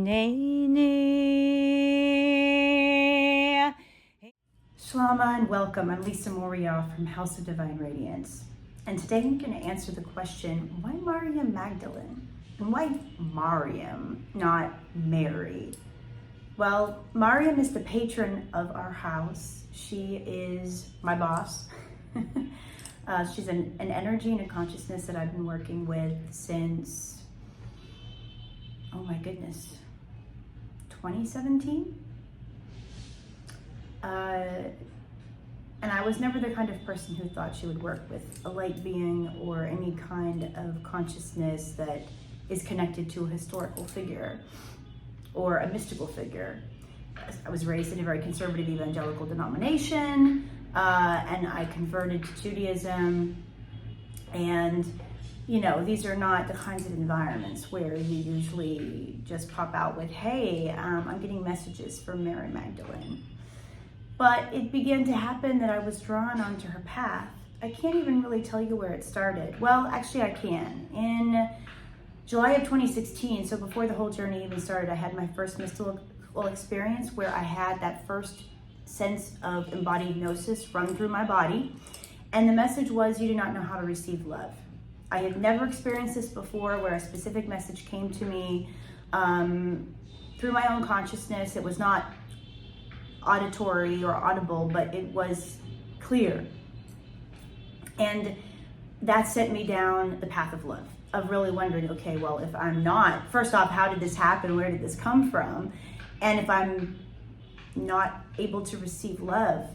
Shalama and welcome. I'm Lisa Moria from House of Divine Radiance. And today I'm going to answer the question, why Maryam Magdalene? And why Maryam, not Mary? Well, Maryam is the patron of our house. She is my boss. She's an energy and a consciousness that I've been working with since, oh my goodness, 2017? And I was never the kind of person who thought she would work with a light being or any kind of consciousness that is connected to a historical figure or a mystical figure. I was raised in a very conservative evangelical denomination, and I converted to Judaism. And, you know, these are not the kinds of environments where you usually just pop out with, hey, I'm getting messages from Maryam Magdalene. But it began to happen that I was drawn onto her path. I can't even really tell you where it started. Well, actually I can. In July of 2016, so before the whole journey even started, I had my first mystical experience where I had that first sense of embodied Gnōsis run through my body. And the message was, you do not know how to receive love. I had never experienced this before, where a specific message came to me through my own consciousness. It was not auditory or audible, but it was clear. And that set me down the path of love, of really wondering, okay, well, if I'm not, first off, how did this happen? Where did this come from? And if I'm not able to receive love,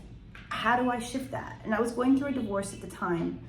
how do I shift that? And I was going through a divorce at the time.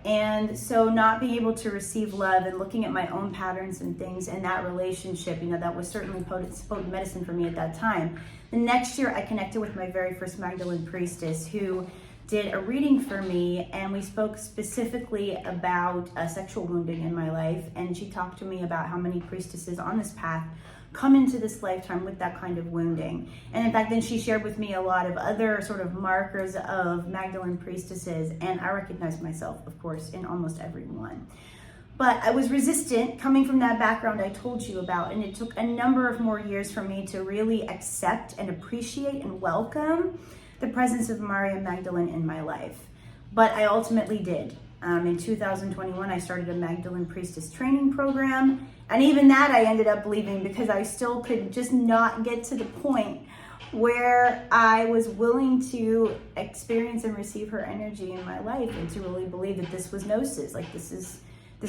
And so not being able to receive love and looking at my own patterns and things in that relationship, you know, that was certainly potent medicine for me at that time. The next year I connected with my very first Magdalene priestess who did a reading for me, and we spoke specifically about sexual wounding in my life. And she talked to me about how many priestesses on this path come into this lifetime with that kind of wounding. And in fact, then she shared with me a lot of other sort of markers of Magdalene priestesses, and I recognized myself, of course, in almost every one. But I was resistant coming from that background I told you about, and it took a number of more years for me to really accept and appreciate and welcome the presence of Maryam Magdalene in my life. But I ultimately did. In 2021, I started a Magdalene priestess training program. And even that I ended up leaving because I still could just not get to the point where I was willing to experience and receive her energy in my life, and to really believe that this was Gnōsis. Like, this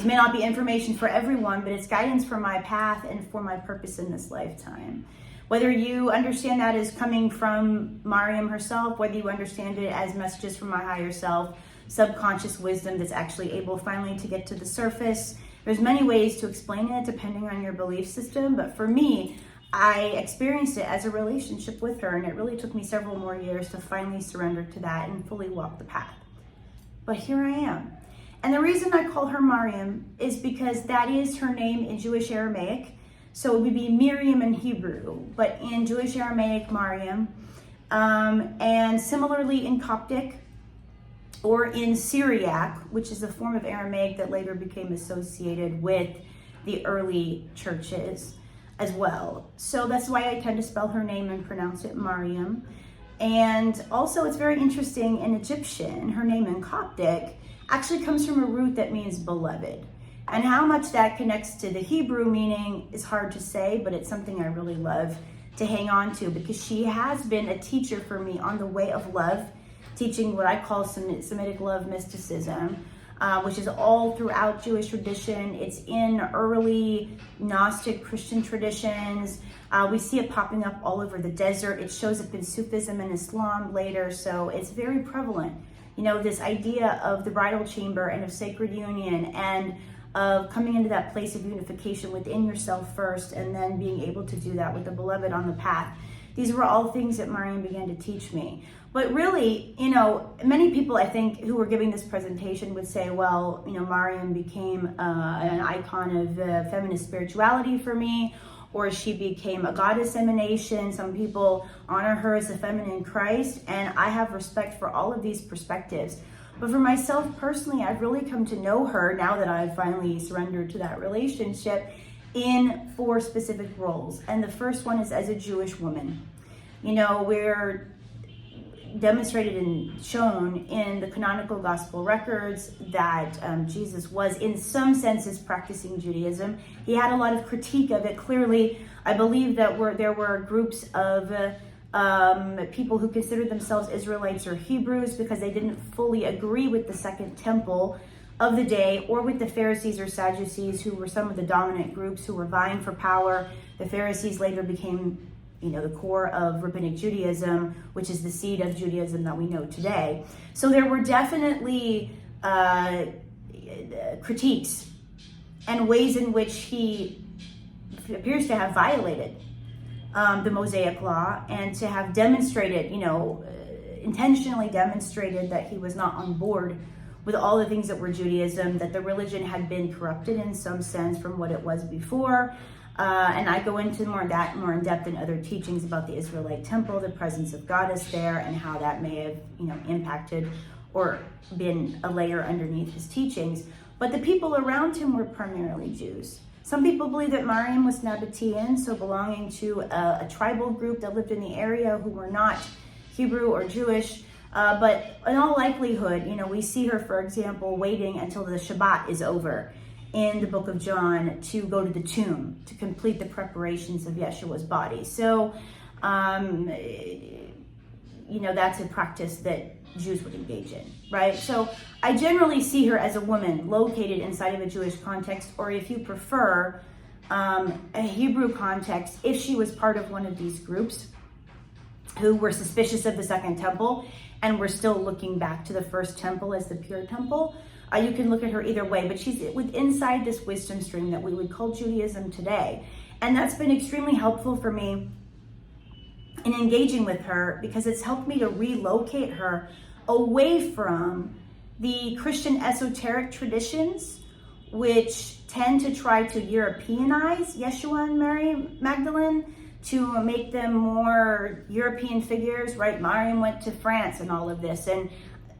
may not be information for everyone, but it's guidance for my path and for my purpose in this lifetime. Whether you understand that as coming from Maryam herself, whether you understand it as messages from my higher self, subconscious wisdom that's actually able finally to get to the surface. There's many ways to explain it depending on your belief system, but for me, I experienced it as a relationship with her, and it really took me several more years to finally surrender to that and fully walk the path. But here I am. And the reason I call her Maryam is because that is her name in Jewish Aramaic. So it would be Miriam in Hebrew, but in Jewish Aramaic, Maryam. And similarly in Coptic, or in Syriac, which is a form of Aramaic that later became associated with the early churches as well. So that's why I tend to spell her name and pronounce it Maryam. And also it's very interesting, in Egyptian, her name in Coptic actually comes from a root that means beloved. And how much that connects to the Hebrew meaning is hard to say, but it's something I really love to hang on to, because she has been a teacher for me on the way of love, teaching what I call Semitic love mysticism, which is all throughout Jewish tradition. It's in early Gnostic Christian traditions. We see it popping up all over the desert. It shows up in Sufism and Islam later, so it's very prevalent. You know, this idea of the bridal chamber and of sacred union, and of coming into that place of unification within yourself first, and then being able to do that with the beloved on the path. These were all things that Maryam began to teach me. But really, you know, many people, I think, who were giving this presentation would say, well, you know, Maryam became an icon of feminist spirituality for me, or she became a goddess emanation. Some people honor her as the feminine Christ, and I have respect for all of these perspectives. But for myself personally, I've really come to know her now that I've finally surrendered to that relationship in 4 specific roles. And the first one is as a Jewish woman. You know, we're demonstrated and shown in the canonical gospel records that Jesus was in some senses practicing Judaism. He had a lot of critique of it. Clearly, I believe that there were groups of people who considered themselves Israelites or Hebrews because they didn't fully agree with the Second Temple of the day, or with the Pharisees or Sadducees, who were some of the dominant groups who were vying for power. The Pharisees later became, you know, the core of Rabbinic Judaism, which is the seed of Judaism that we know today. So there were definitely critiques and ways in which he appears to have violated the Mosaic Law, and to have demonstrated, you know, intentionally demonstrated that he was not on board with all the things that were Judaism, that the religion had been corrupted in some sense from what it was before. And I go into more in depth in other teachings about the Israelite temple, the presence of goddess there, and how that may have, you know, impacted or been a layer underneath his teachings. But the people around him were primarily Jews. Some people believe that Maryam was Nabatean, so belonging to a tribal group that lived in the area who were not Hebrew or Jewish. But in all likelihood, you know, we see her, for example, waiting until the Shabbat is over in the book of John to go to the tomb to complete the preparations of Yeshua's body. So, you know, that's a practice that Jews would engage in, right? So I generally see her as a woman located inside of a Jewish context, or if you prefer, a Hebrew context, if she was part of one of these groups who were suspicious of the Second Temple and were still looking back to the First Temple as the pure temple. You can look at her either way, but she's inside this wisdom stream that we would call Judaism today. And that's been extremely helpful for me in engaging with her, because it's helped me to relocate her away from the Christian esoteric traditions, which tend to try to Europeanize Yeshua and Mary Magdalene, to make them more European figures, right? Maryam went to France and all of this, and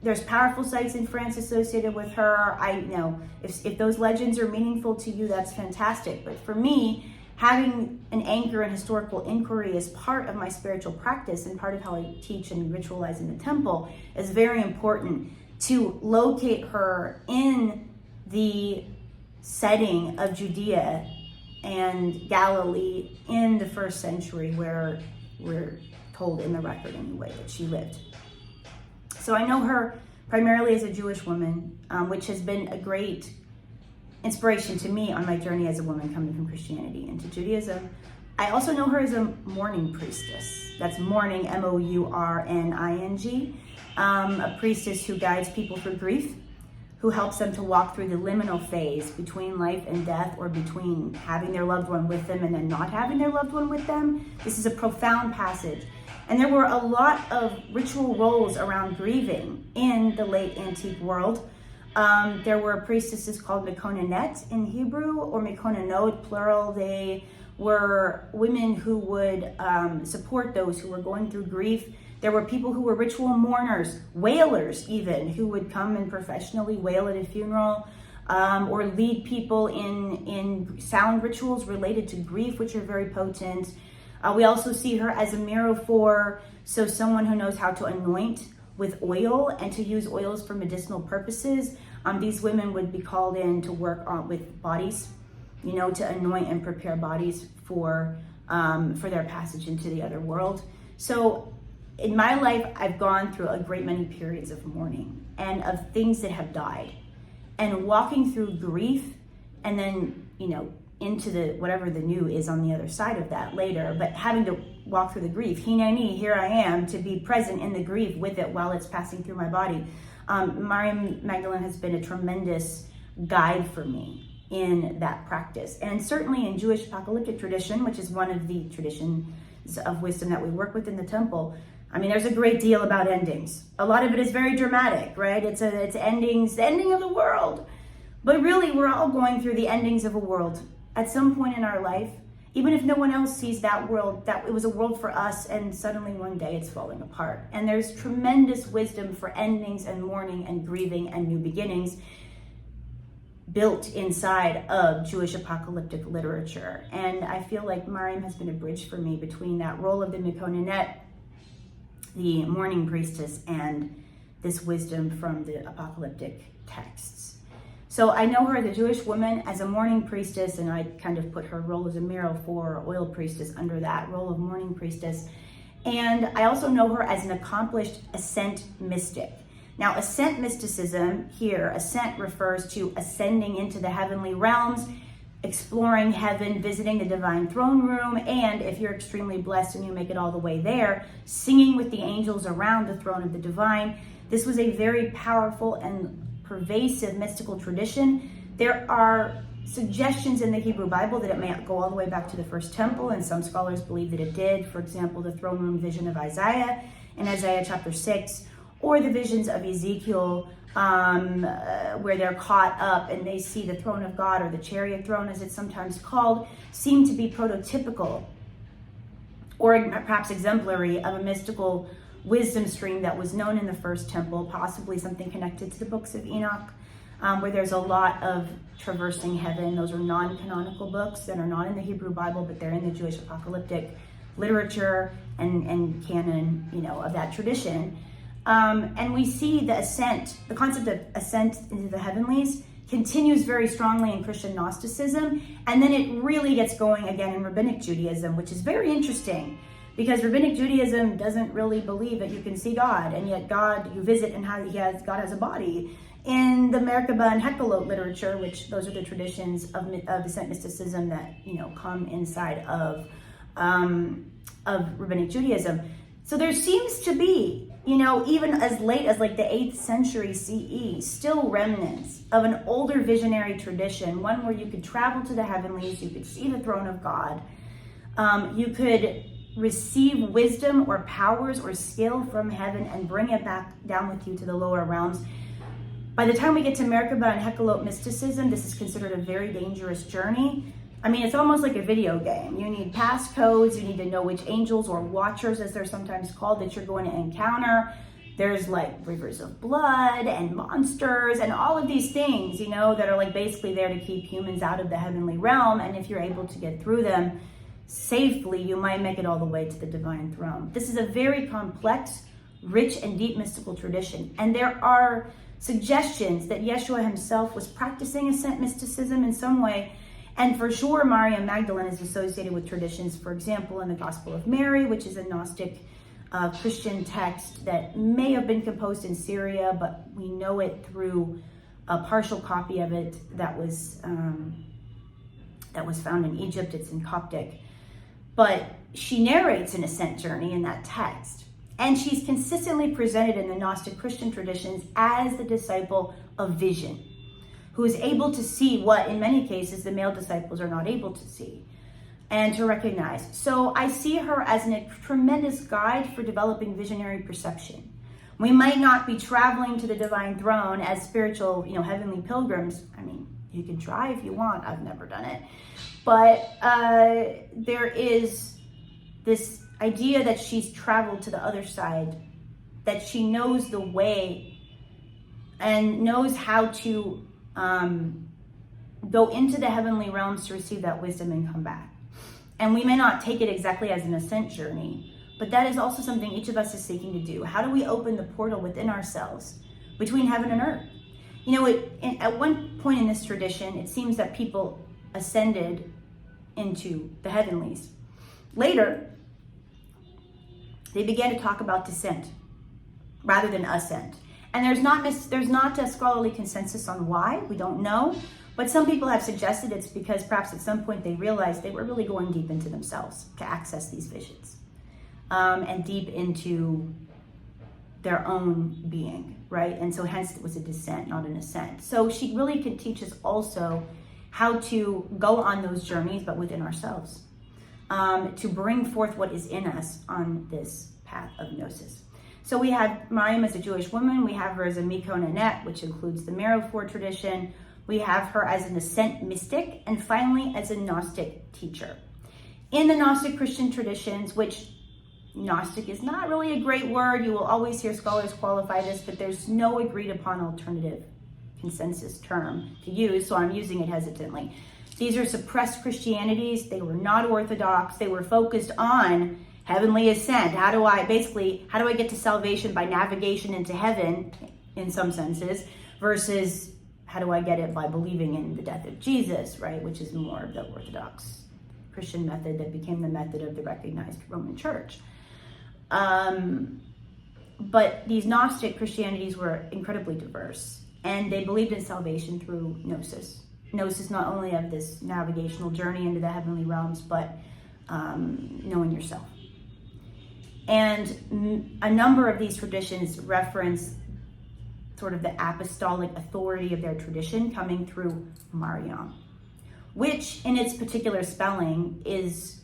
there's powerful sites in France associated with her. I know if those legends are meaningful to you, that's fantastic. But for me, having an anchor in historical inquiry as part of my spiritual practice and part of how I teach and ritualize in the temple is very important, to locate her in the setting of Judea and Galilee in the 1st century, where we're told in the record anyway that she lived. So I know her primarily as a Jewish woman, which has been a great inspiration to me on my journey as a woman coming from Christianity into Judaism. I also know her as a mourning priestess. That's mourning, M-O-U-R-N-I-N-G. A priestess who guides people through grief, who helps them to walk through the liminal phase between life and death, or between having their loved one with them and then not having their loved one with them. This is a profound passage. And there were a lot of ritual roles around grieving in the late antique world. There were priestesses called Mekonanet in Hebrew, or Mekonanot, plural. They were women who would support those who were going through grief. There were people who were ritual mourners, wailers even, who would come and professionally wail at a funeral, or lead people in sound rituals related to grief, which are very potent. We also see her as a myrrophore, so someone who knows how to anoint with oil and to use oils for medicinal purposes. These women would be called in to work with bodies, you know, to anoint and prepare bodies for their passage into the other world. So in my life, I've gone through a great many periods of mourning and of things that have died, and walking through grief, and then, you know, into the whatever the new is on the other side of that later, but having to walk through the grief. Hineni, here I am, to be present in the grief with it while it's passing through my body. Maryam Magdalene has been a tremendous guide for me in that practice. And certainly in Jewish apocalyptic tradition, which is one of the traditions of wisdom that we work with in the temple, I mean, there's a great deal about endings. A lot of it is very dramatic, right? It's endings, the ending of the world. But really, we're all going through the endings of a world at some point in our life. Even if no one else sees that world, that it was a world for us, and suddenly one day it's falling apart. And there's tremendous wisdom for endings and mourning and grieving and new beginnings. built inside of Jewish apocalyptic literature. And I feel like Maryam has been a bridge for me between that role of the Mikonanet, the mourning priestess, and this wisdom from the apocalyptic texts. So I know her as a Jewish woman, as a mourning priestess, and I kind of put her role as a myrrophore, oil priestess, under that role of mourning priestess. And I also know her as an accomplished ascent mystic. Now, ascent mysticism here, ascent refers to ascending into the heavenly realms, exploring heaven, visiting the divine throne room, and if you're extremely blessed and you make it all the way there, singing with the angels around the throne of the divine. This was a very powerful and pervasive mystical tradition. There are suggestions in the Hebrew Bible that it may go all the way back to the first temple, and some scholars believe that it did. For example, the throne room vision of Isaiah in Isaiah chapter 6, or the visions of Ezekiel, where they're caught up and they see the throne of God, or the chariot throne as it's sometimes called, seem to be prototypical or perhaps exemplary of a mystical wisdom stream that was known in the first temple, possibly something connected to the books of Enoch, where there's a lot of traversing heaven. Those are non-canonical books that are not in the Hebrew Bible, but they're in the Jewish apocalyptic literature and canon, of that tradition. And we see the ascent, the concept of ascent into the heavenlies continues very strongly in Christian Gnosticism. And then it really gets going again in Rabbinic Judaism, which is very interesting because Rabbinic Judaism doesn't really believe that you can see God. And yet God, you visit and God has a body. In the Merkabah and Hekkelot literature, which those are the traditions of ascent mysticism that, come inside of Rabbinic Judaism. So there seems to be, even as late as like the 8th century CE, still remnants of an older visionary tradition, one where you could travel to the heavenlies, you could see the throne of God, you could receive wisdom or powers or skill from heaven and bring it back down with you to the lower realms. By the time we get to Merkabah and Hekkelot mysticism, this is considered a very dangerous journey. I mean, it's almost like a video game. You need passcodes, you need to know which angels or watchers, as they're sometimes called, that you're going to encounter. There's like rivers of blood and monsters and all of these things, that are like basically there to keep humans out of the heavenly realm. And if you're able to get through them safely, you might make it all the way to the divine throne. This is a very complex, rich, and deep mystical tradition. And there are suggestions that Yeshua himself was practicing ascent mysticism in some way. And for sure, Maryam Magdalene is associated with traditions, for example, in the Gospel of Mary, which is a Gnostic Christian text that may have been composed in Syria, but we know it through a partial copy of it that was found in Egypt. It's in Coptic. But she narrates an ascent journey in that text. And she's consistently presented in the Gnostic Christian traditions as the disciple of vision, who is able to see what, in many cases, the male disciples are not able to see and to recognize. So I see her as a tremendous guide for developing visionary perception. We might not be traveling to the divine throne as spiritual, heavenly pilgrims. I mean, you can try if you want. I've never done it. But there is this idea that she's traveled to the other side, that she knows the way and knows how to go into the heavenly realms to receive that wisdom and come back. And we may not take it exactly as an ascent journey, but that is also something each of us is seeking to do. How do we open the portal within ourselves between heaven and earth? At one point in this tradition, it seems that people ascended into the heavenlies. Later, they began to talk about descent rather than ascent. And there's not a scholarly consensus on why. We don't know. But some people have suggested it's because perhaps at some point they realized they were really going deep into themselves to access these visions, and deep into their own being, right? And so hence it was a descent, not an ascent. So she really can teach us also how to go on those journeys, but within ourselves, to bring forth what is in us on this path of Gnōsis. So we have Maryam as a Jewish woman. We have her as a Mikonanet, which includes the myrrophore tradition. We have her as an ascent mystic, and finally as a Gnostic teacher. In the Gnostic Christian traditions, which Gnostic is not really a great word, you will always hear scholars qualify this, but there's no agreed upon alternative consensus term to use, so I'm using it hesitantly. These are suppressed Christianities. They were not orthodox. They were focused on heavenly ascent. How do I get to salvation by navigation into heaven, in some senses, versus how do I get it by believing in the death of Jesus, right? Which is more of the orthodox Christian method that became the method of the recognized Roman Church. But these Gnostic Christianities were incredibly diverse, and they believed in salvation through Gnōsis. Gnōsis not only of this navigational journey into the heavenly realms, but knowing yourself. And a number of these traditions reference sort of the apostolic authority of their tradition coming through Maryam, which in its particular spelling is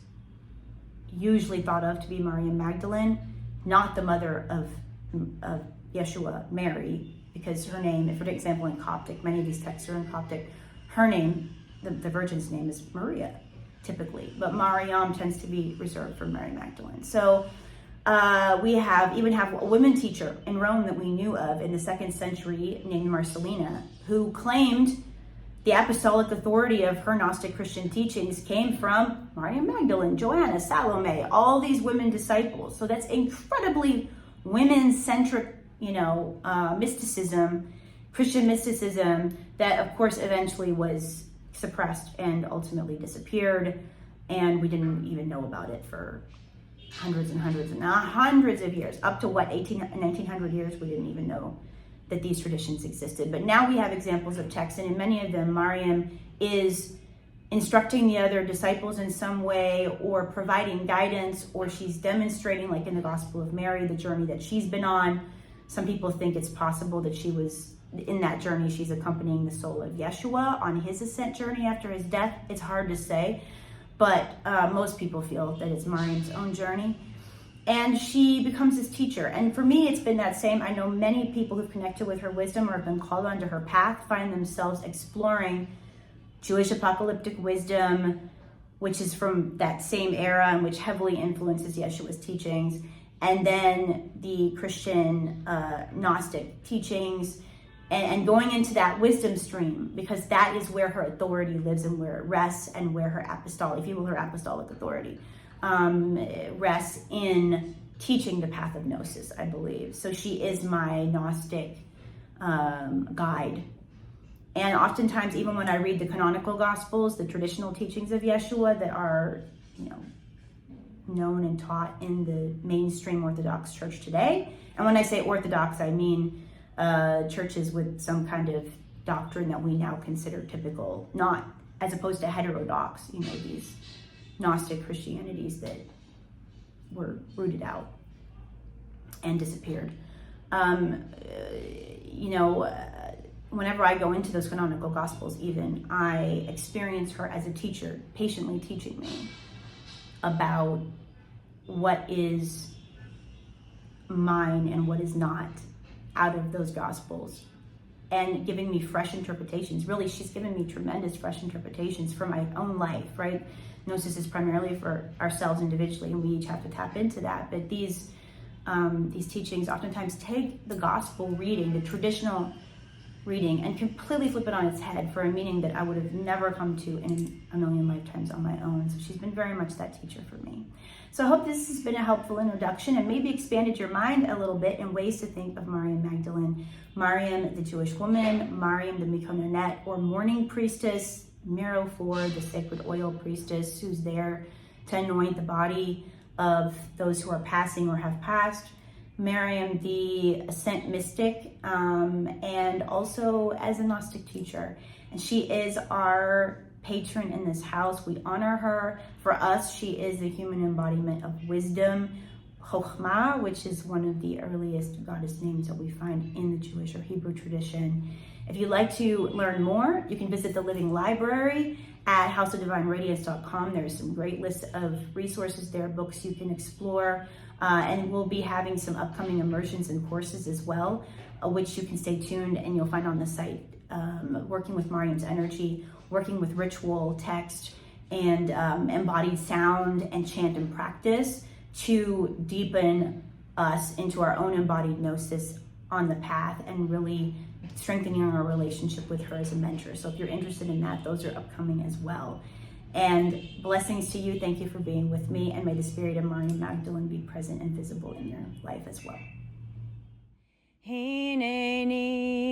usually thought of to be Maryam Magdalene, not the mother of Yeshua, Mary, because her name, for example, in Coptic, many of these texts are in Coptic, her name, the Virgin's name, is Maria, typically, but Maryam tends to be reserved for Mary Magdalene. So we even have a women teacher in Rome that we knew of in the 2nd century named Marcellina, who claimed the apostolic authority of her Gnostic Christian teachings came from Maryam Magdalene, Joanna, Salome, all these women disciples. So that's incredibly women-centric, mysticism, Christian mysticism, that of course eventually was suppressed and ultimately disappeared, and we didn't even know about it for hundreds and hundreds and hundreds of years, up to 1900 years, we didn't even know that these traditions existed. But now we have examples of texts, and in many of them, Maryam is instructing the other disciples in some way, or providing guidance, or she's demonstrating, like in the Gospel of Mary, the journey that she's been on. Some people think it's possible that she was, in that journey, she's accompanying the soul of Yeshua on his ascent journey after his death. It's hard to say, but most people feel that it's Maryam's own journey. And she becomes his teacher. And for me, it's been that same. I know many people who've connected with her wisdom or have been called onto her path find themselves exploring Jewish apocalyptic wisdom, which is from that same era and which heavily influences Yeshua's teachings. And then the Christian Gnostic teachings, and going into that wisdom stream, because that is where her authority lives and where it rests, and where her apostolic, if you will, her apostolic authority rests in teaching the path of Gnōsis, I believe. So she is my Gnostic guide. And oftentimes, even when I read the canonical Gospels, the traditional teachings of Yeshua that are, known and taught in the mainstream Orthodox Church today. And when I say Orthodox, I mean churches with some kind of doctrine that we now consider typical, not as opposed to heterodox, these Gnostic Christianities that were rooted out and disappeared. Whenever I go into those canonical Gospels, even, I experience her as a teacher, patiently teaching me about what is mine and what is not out of those Gospels, and giving me fresh interpretations. Really, she's given me tremendous fresh interpretations for my own life, right? Gnosis is primarily for ourselves individually, and we each have to tap into that. But these teachings oftentimes take the Gospel reading, the traditional reading, and completely flip it on its head for a meaning that I would have never come to in a million lifetimes on my own. So she's been very much that teacher for me. So I hope this has been a helpful introduction and maybe expanded your mind a little bit in ways to think of Maryam Magdalene, Maryam, the Jewish woman, Maryam, the Mikononet, or mourning priestess, myrrophore, the sacred oil priestess, who's there to anoint the body of those who are passing or have passed, Maryam, the ascent mystic, and also as a Gnostic teacher. And she is our patron in this house. We honor her. For us, she is the human embodiment of wisdom, Chokhmah, which is one of the earliest goddess names that we find in the Jewish or Hebrew tradition. If you'd like to learn more, you can visit the Living Library at houseofdivineradiance.com. There's some great lists of resources there, books you can explore, and we'll be having some upcoming immersions and courses as well, which you can stay tuned and you'll find on the site, working with Maryam's energy, working with ritual, text, and embodied sound and chant and practice to deepen us into our own embodied Gnosis on the path and really strengthening our relationship with her as a mentor. So if you're interested in that, those are upcoming as well. And blessings to you. Thank you for being with me. And may the spirit of Maryam Magdalene be present and visible in your life as well. Hineni